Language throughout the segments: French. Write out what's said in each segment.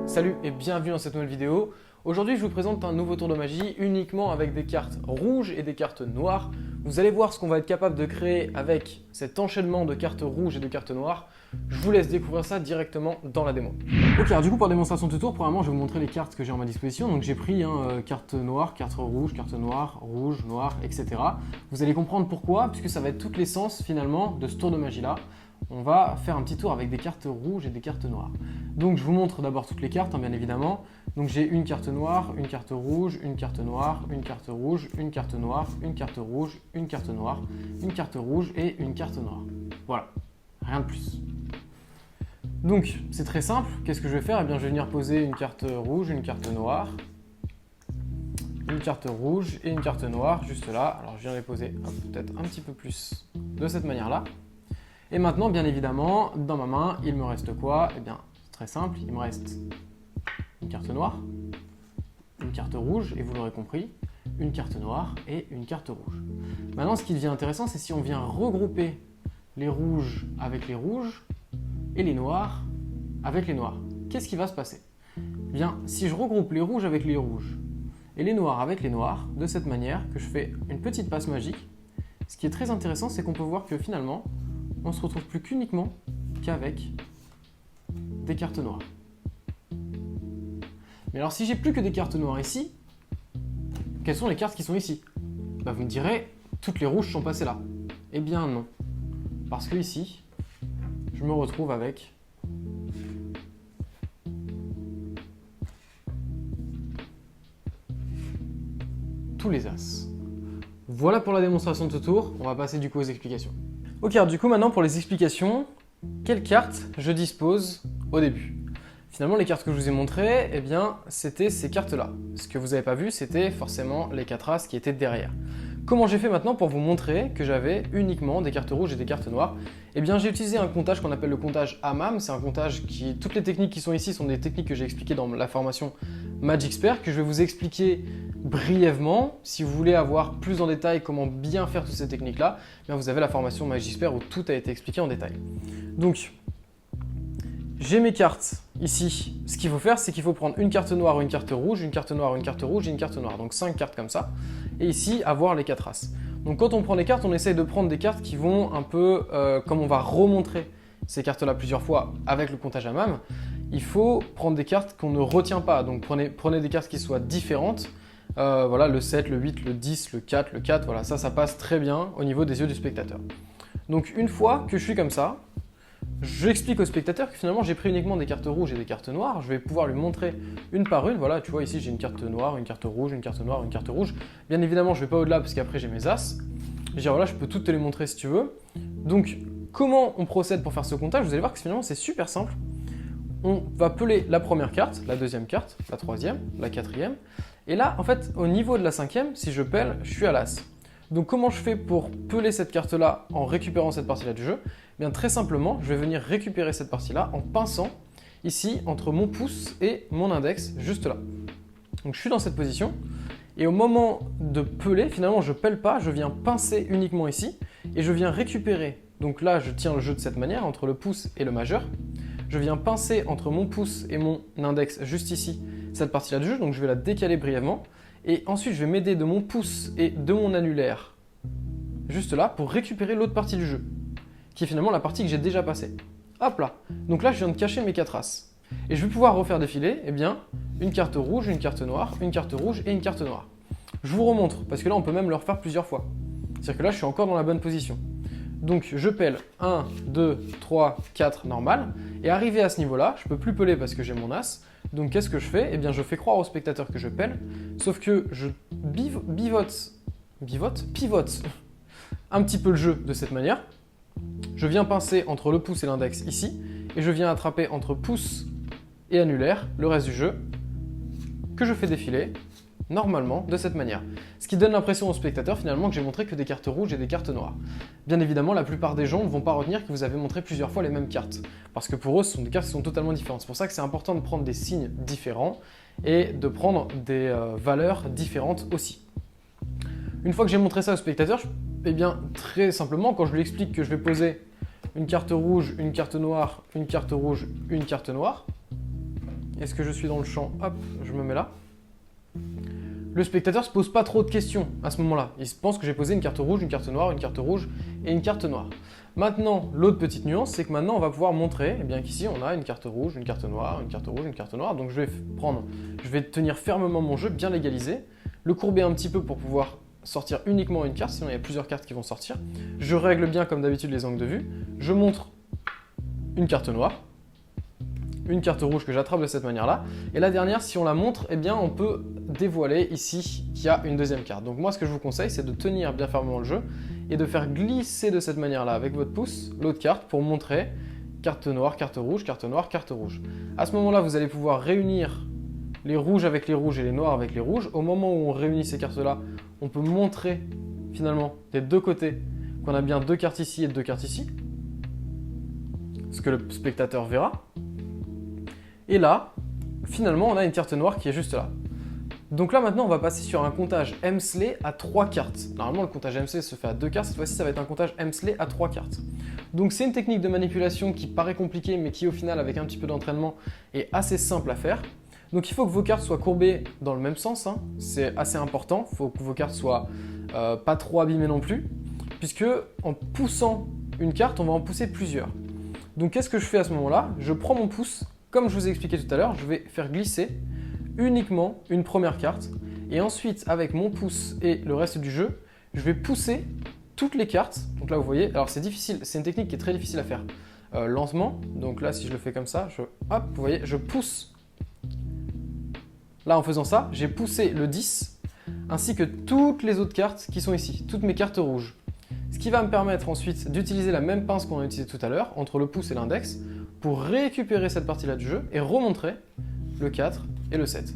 Salut et bienvenue dans cette nouvelle vidéo. Aujourd'hui je vous présente un nouveau tour de magie uniquement avec des cartes rouges et des cartes noires. Vous allez voir ce qu'on va être capable de créer avec cet enchaînement de cartes rouges et de cartes noires. Je vous laisse découvrir ça directement dans la démo. Ok, alors du coup pour démonstration de ce tour, premièrement je vais vous montrer les cartes que j'ai en ma disposition. Donc j'ai pris carte noire, carte rouge, rouge, noire, etc. Vous allez comprendre pourquoi, puisque ça va être toute l'essence finalement de ce tour de magie là. On va faire un petit tour avec des cartes rouges et des cartes noires. Donc je vous montre d'abord toutes les cartes, bien évidemment. Donc j'ai une carte noire, une carte rouge, une carte noire, une carte rouge, une carte noire, une carte rouge, une carte noire, une carte rouge et une carte noire. Voilà, rien de plus. Donc c'est très simple, qu'est-ce que je vais faire? Eh bien je vais venir poser une carte rouge, une carte noire, une carte rouge et une carte noire juste là. Alors je viens les poser peut-être un petit peu plus de cette manière-là. Et maintenant, bien évidemment, dans ma main, il me reste quoi? Eh bien, c'est très simple, il me reste une carte noire, une carte rouge, et vous l'aurez compris, une carte noire et une carte rouge. Maintenant, ce qui devient intéressant, c'est si on vient regrouper les rouges avec les rouges et les noirs avec les noirs. Qu'est-ce qui va se passer? Eh bien, si je regroupe les rouges avec les rouges et les noirs avec les noirs, de cette manière, que je fais une petite passe magique, ce qui est très intéressant, c'est qu'on peut voir que finalement, on se retrouve plus qu'uniquement qu'avec des cartes noires. Mais alors si j'ai plus que des cartes noires ici, quelles sont les cartes qui sont ici? Vous me direz, toutes les rouges sont passées là. Eh bien non. Parce que ici, je me retrouve avec tous les as. Voilà pour la démonstration de ce tour, on va passer du coup aux explications. Ok, alors du coup maintenant pour les explications, quelles cartes je dispose au début? Finalement les cartes que je vous ai montrées, eh bien c'était ces cartes-là. Ce que vous n'avez pas vu, c'était forcément les 4 as qui étaient derrière. Comment j'ai fait maintenant pour vous montrer que j'avais uniquement des cartes rouges et des cartes noires? Eh bien j'ai utilisé un comptage qu'on appelle le comptage Hammam, c'est un comptage qui, toutes les techniques qui sont ici sont des techniques que j'ai expliquées dans la formation Magixpert, que je vais vous expliquer brièvement. Si vous voulez avoir plus en détail comment bien faire toutes ces techniques-là, eh vous avez la formation Magixpert où tout a été expliqué en détail. Donc, j'ai mes cartes ici. Ce qu'il faut faire, c'est qu'il faut prendre une carte noire ou une carte rouge, une carte noire, une carte rouge et une carte noire. Donc 5 cartes comme ça. Et ici, avoir les 4 as. Donc quand on prend les cartes, on essaye de prendre des cartes qui vont un peu, comme on va remontrer ces cartes-là plusieurs fois avec le comptage Hammam, il faut prendre des cartes qu'on ne retient pas. Donc prenez des cartes qui soient différentes. Voilà, le 7, le 8, le 10, le 4, le 4, voilà, ça passe très bien au niveau des yeux du spectateur. Donc une fois que je suis comme ça, j'explique au spectateur que finalement j'ai pris uniquement des cartes rouges et des cartes noires. Je vais pouvoir lui montrer une par une. Voilà, tu vois ici j'ai une carte noire, une carte rouge, une carte noire, une carte rouge. Bien évidemment, je ne vais pas au-delà parce qu'après j'ai mes as. Je vais dire voilà, je peux toutes te les montrer si tu veux. Donc comment on procède pour faire ce comptage? Vous allez voir que finalement c'est super simple. On va peler la première carte, la deuxième carte, la troisième, la quatrième. Et là, en fait, au niveau de la cinquième, si je pèle, je suis à l'as. Donc comment je fais pour peler cette carte-là en récupérant cette partie-là du jeu? Bien très simplement, je vais venir récupérer cette partie-là en pinçant ici entre mon pouce et mon index, juste là. Donc je suis dans cette position. Et au moment de peler, finalement, je ne pèle pas, je viens pincer uniquement ici. Et je viens récupérer. Donc là, je tiens le jeu de cette manière, entre le pouce et le majeur. Je viens pincer entre mon pouce et mon index, juste ici, cette partie-là du jeu. Donc je vais la décaler brièvement. Et ensuite, je vais m'aider de mon pouce et de mon annulaire, juste là, pour récupérer l'autre partie du jeu, qui est finalement la partie que j'ai déjà passée. Hop là. Donc là, je viens de cacher mes 4 as. Et je vais pouvoir refaire défiler, eh bien, une carte rouge, une carte noire, une carte rouge et une carte noire. Je vous remontre, parce que là, on peut même le refaire plusieurs fois. C'est-à-dire que là, je suis encore dans la bonne position. Donc, je pèle 1, 2, 3, 4 normal. Et arrivé à ce niveau-là, je ne peux plus peler parce que j'ai mon as. Donc, qu'est-ce que je fais? Eh bien, je fais croire au spectateur que je pèle, sauf que je pivote un petit peu le jeu de cette manière. Je viens pincer entre le pouce et l'index ici, et je viens attraper entre pouce et annulaire le reste du jeu, que je fais défiler normalement de cette manière. Ce qui donne l'impression au spectateur finalement que j'ai montré que des cartes rouges et des cartes noires. Bien évidemment, la plupart des gens ne vont pas retenir que vous avez montré plusieurs fois les mêmes cartes, parce que pour eux, ce sont des cartes qui sont totalement différentes. C'est pour ça que c'est important de prendre des signes différents et de prendre des valeurs différentes aussi. Une fois que j'ai montré ça au spectateur, eh bien très simplement, quand je lui explique que je vais poser une carte rouge, une carte noire, une carte rouge, une carte noire, Est-ce que je suis dans le champ? Hop, je me mets là. Le spectateur se pose pas trop de questions à ce moment-là. Il se pense que j'ai posé une carte rouge, une carte noire, une carte rouge et une carte noire. Maintenant, l'autre petite nuance, c'est que maintenant on va pouvoir montrer qu'ici on a une carte rouge, une carte noire, une carte rouge, une carte noire. Donc je vais tenir fermement mon jeu, bien l'égaliser, le courber un petit peu pour pouvoir sortir uniquement une carte, sinon il y a plusieurs cartes qui vont sortir. Je règle bien comme d'habitude les angles de vue. Je montre une carte noire, une carte rouge que j'attrape de cette manière-là. Et la dernière, si on la montre, eh bien on peut dévoiler ici qu'il y a une deuxième carte. Donc moi, ce que je vous conseille, c'est de tenir bien fermement le jeu et de faire glisser de cette manière-là avec votre pouce l'autre carte pour montrer carte noire, carte rouge, carte noire, carte rouge. À ce moment-là, vous allez pouvoir réunir les rouges avec les rouges et les noirs avec les rouges. Au moment où on réunit ces cartes-là, on peut montrer finalement des deux côtés qu'on a bien deux cartes ici et deux cartes ici, ce que le spectateur verra. Et là, finalement, on a une carte noire qui est juste là. Donc là, maintenant, on va passer sur un comptage Hemsley à 3 cartes. Normalement, le comptage Hemsley se fait à 2 cartes. Cette fois-ci, ça va être un comptage Hemsley à 3 cartes. Donc c'est une technique de manipulation qui paraît compliquée, mais qui, au final, avec un petit peu d'entraînement, est assez simple à faire. Donc il faut que vos cartes soient courbées dans le même sens. C'est assez important. Il faut que vos cartes soient pas trop abîmées non plus. Puisque en poussant une carte, on va en pousser plusieurs. Donc qu'est-ce que je fais à ce moment-là? Je prends mon pouce. Comme je vous ai expliqué tout à l'heure, je vais faire glisser uniquement une première carte et ensuite avec mon pouce et le reste du jeu, je vais pousser toutes les cartes. Donc là vous voyez, alors c'est difficile, c'est une technique qui est très difficile à faire lentement. Donc là si je le fais comme ça, hop, vous voyez, je pousse. Là en faisant ça, j'ai poussé le 10 ainsi que toutes les autres cartes qui sont ici, toutes mes cartes rouges. Ce qui va me permettre ensuite d'utiliser la même pince qu'on a utilisée tout à l'heure entre le pouce et l'index pour récupérer cette partie-là du jeu et remontrer le 4 et le 7.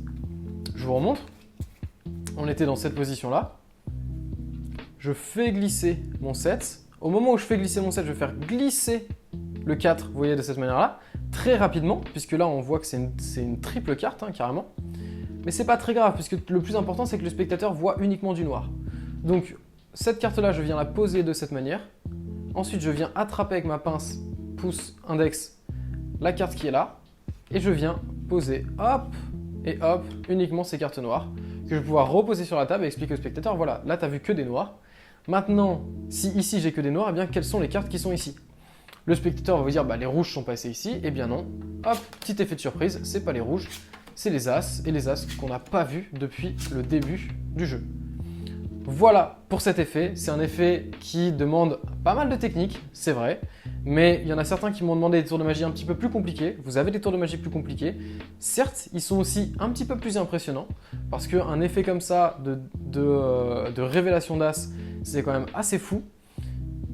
Je vous remontre. On était dans cette position-là. Je fais glisser mon 7. Au moment où je fais glisser mon 7, je vais faire glisser le 4, vous voyez, de cette manière-là, très rapidement, puisque là, on voit que c'est une triple carte, carrément. Mais c'est pas très grave, puisque le plus important, c'est que le spectateur voit uniquement du noir. Donc, cette carte-là, je viens la poser de cette manière. Ensuite, je viens attraper avec ma pince, pouce, index, la carte qui est là, et je viens poser, hop, et hop, uniquement ces cartes noires, que je vais pouvoir reposer sur la table et expliquer au spectateur, voilà, là tu as vu que des noirs. Maintenant, si ici j'ai que des noirs, eh bien quelles sont les cartes qui sont ici? Le spectateur va vous dire, bah les rouges sont passés ici, eh bien non. Hop, petit effet de surprise, c'est pas les rouges, c'est les as, et les as qu'on n'a pas vus depuis le début du jeu. Voilà pour cet effet, c'est un effet qui demande pas mal de technique, c'est vrai, mais il y en a certains qui m'ont demandé des tours de magie un petit peu plus compliqués. Vous avez des tours de magie plus compliqués. Certes, ils sont aussi un petit peu plus impressionnants, parce qu'un effet comme ça de révélation d'as, c'est quand même assez fou.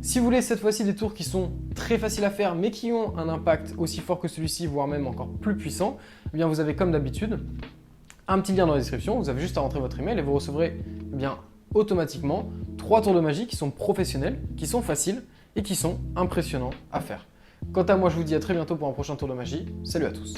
Si vous voulez cette fois-ci des tours qui sont très faciles à faire, mais qui ont un impact aussi fort que celui-ci, voire même encore plus puissant, eh bien vous avez comme d'habitude un petit lien dans la description, vous avez juste à rentrer votre email et vous recevrez bien automatiquement 3 tours de magie qui sont professionnels, qui sont faciles et qui sont impressionnants à faire. Quant à moi, je vous dis à très bientôt pour un prochain tour de magie. Salut à tous!